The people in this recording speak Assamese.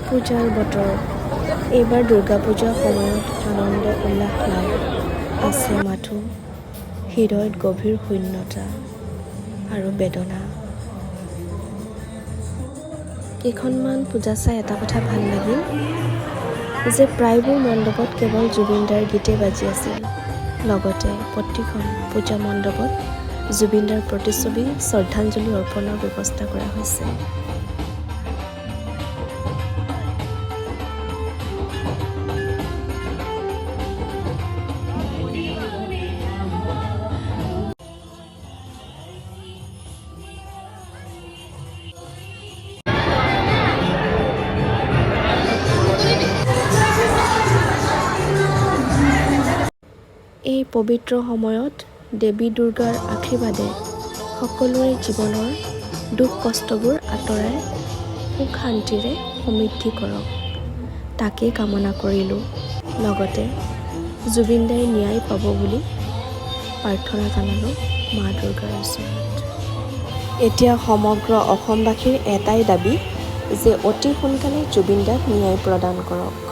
পূজাৰ বতৰ। এইবাৰ দুৰ্গা পূজাৰ সময়ত আনন্দ উল্লাস নাই, আছে মাথো হৃদয়ত গভীৰ শূন্যতা আৰু বেদনা। কেইখনমান পূজা চাই এটা কথা ভাল লাগিল যে প্ৰায়বোৰ মণ্ডপত কেৱল জুবিনদাৰ গীতেই বাজি আছিল। লগতে প্ৰতিখন পূজা মণ্ডপত জুবিনদাৰ প্ৰতিচ্ছবি শ্ৰদ্ধাঞ্জলি অৰ্পণৰ ব্যৱস্থা কৰা হৈছে। এই পবিত্ৰ সময়ত দেৱী দুৰ্গাৰ আশীৰ্বাদে সকলোৰে জীৱনৰ দুখ কষ্টবোৰ আঁতৰাই সুখ শান্তিৰে সমৃদ্ধি কৰক, তাকেই কামনা কৰিলোঁ। লগতে জুবিনদাই ন্যায় পাব বুলি প্ৰাৰ্থনা জনালোঁ মা দুৰ্গাৰ ওচৰত। এতিয়া সমগ্ৰ অসমবাসীৰ এটাই দাবী যে অতি সোনকালে জুবিনদাক ন্যায় প্ৰদান কৰক।